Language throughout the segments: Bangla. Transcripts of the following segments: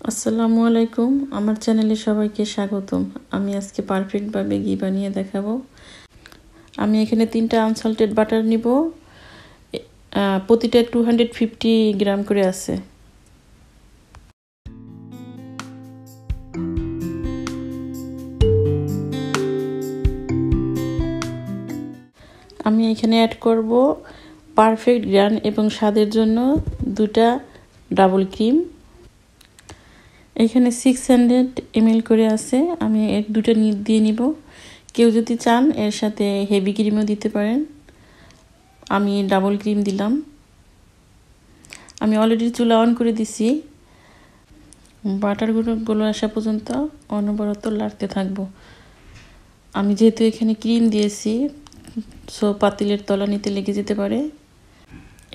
আসসালামু আলাইকুম, আমার চ্যানেলে সবাইকে স্বাগতম। আমি আজকে পারফেক্টভাবে ঘি বানিয়ে দেখাবো। আমি এখানে 3টা আনসল্টেড বাটার নিব। প্রতিটা 250 গ্রাম করে আছে। আমি এখানে অ্যাড করব পারফেক্ট গ্রান এবং স্বাদের জন্য 2টা ডাবল ক্রিম। এখানে 600 ml করে আছে, আমি 2টা দিয়ে নিব। কেউ যদি চান এর সাথে হেভি ক্রিমও দিতে পারেন। আমি ডাবল ক্রিম দিলাম। আমি অলরেডি চুলা অন করে দিছি। বাটারগুলো আসা পর্যন্ত অনবরত লাড়তে থাকবো। আমি যেহেতু এখানে ক্রিম দিয়েছি, সো পাতিলের তলানিতে লেগে যেতে পারে,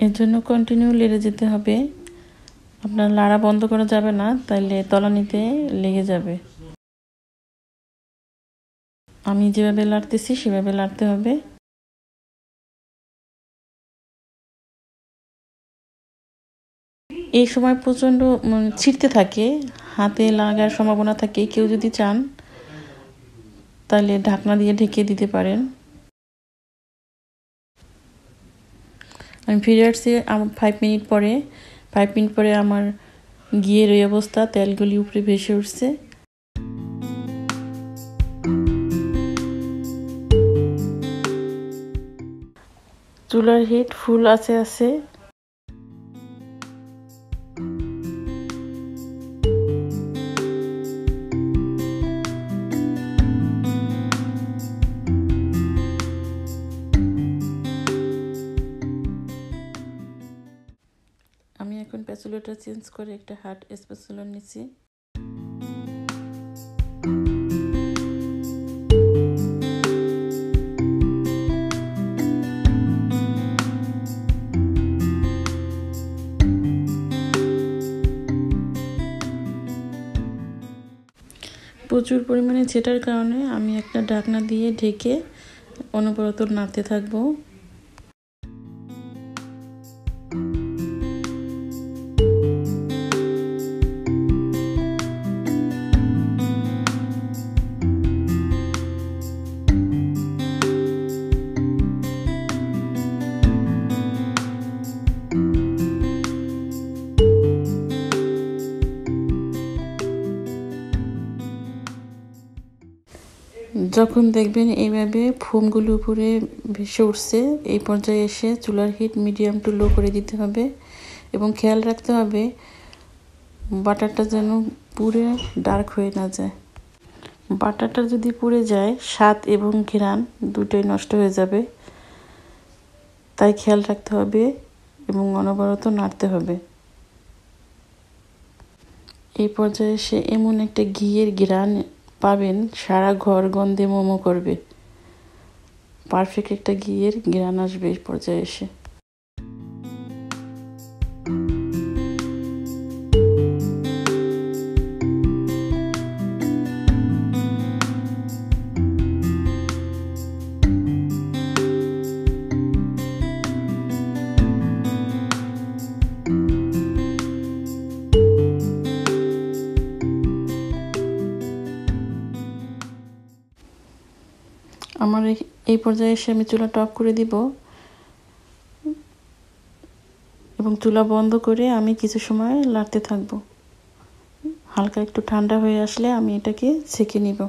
এর জন্য কন্টিনিউ লেড়ে যেতে হবে। আপনার লাড়া বন্ধ করা যাবে না, তাইলে তলানিতে লেগে যাবে। আমি যেভাবে লাড়তেছি সেভাবে লাড়তে হবে। এই সময় প্রচণ্ড ছিটতে থাকে, হাতে লাগার সম্ভাবনা থাকে। কেউ যদি চান তাহলে ঢাকনা দিয়ে ঢেকে দিতে পারেন। আমি ফিরে আসছি 5 মিনিট পরে আমার ঘিয়ের এই অবস্থা, তেলগুলি উপরে ভেসে উঠছে। চুলার হিট ফুল আছে। আমি এখন স্প্যাচুলাটা চেঞ্জ করে একটা হার্ড স্প্যাচুলা নিচ্ছি। প্রচুর পরিমাণে ছেটার কারণে আমি একটা ঢাকনা দিয়ে ঢেকে অনবরত নাড়তে থাকবো। যখন দেখবেন এইভাবে ফোমগুলো উপরে ভেসে উঠছে, এই পর্যায়ে এসে চুলার হিট মিডিয়াম টু লো করে দিতে হবে এবং খেয়াল রাখতে হবে বাটারটা যেন পুড়ে ডার্ক হয়ে না যায়। বাটারটা যদি পুড়ে যায়, স্বাদ এবং ঘ্রাণ দুটোই নষ্ট হয়ে যাবে। তাই খেয়াল রাখতে হবে এবং অনবরত নাড়তে হবে। এই পর্যায়ে এসে এমন একটা ঘিয়ের ঘ্রাণ পাবেন, সারা ঘর গন্ধে মোমো করবে। পারফেক্ট একটা ঘিয়ের ঘ্রাণ আসবে এই পর্যায়ে এসে। আমার এই পর্যায়ে এসে আমি চুলাটা অফ করে দিব এবং চুলা বন্ধ করে আমি কিছু সময় লাড়তে থাকবো। হালকা একটু ঠান্ডা হয়ে আসলে আমি এটাকে ছেঁকে নিব।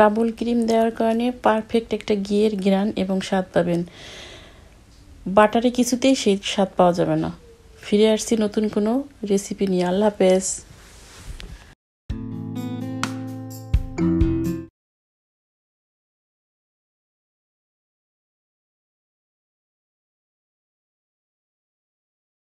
ডাবল ক্রিম দেওয়ার কারণে পারফেক্ট একটা ঘিয়ের ঘ্রাণ এবং স্বাদ পাবেন। বাটারে কিছুতেই সেই স্বাদ পাওয়া যাবে না। ফিরে আসছি নতুন কোনো রেসিপি নিয়ে। আল্লাহ হাফেজ।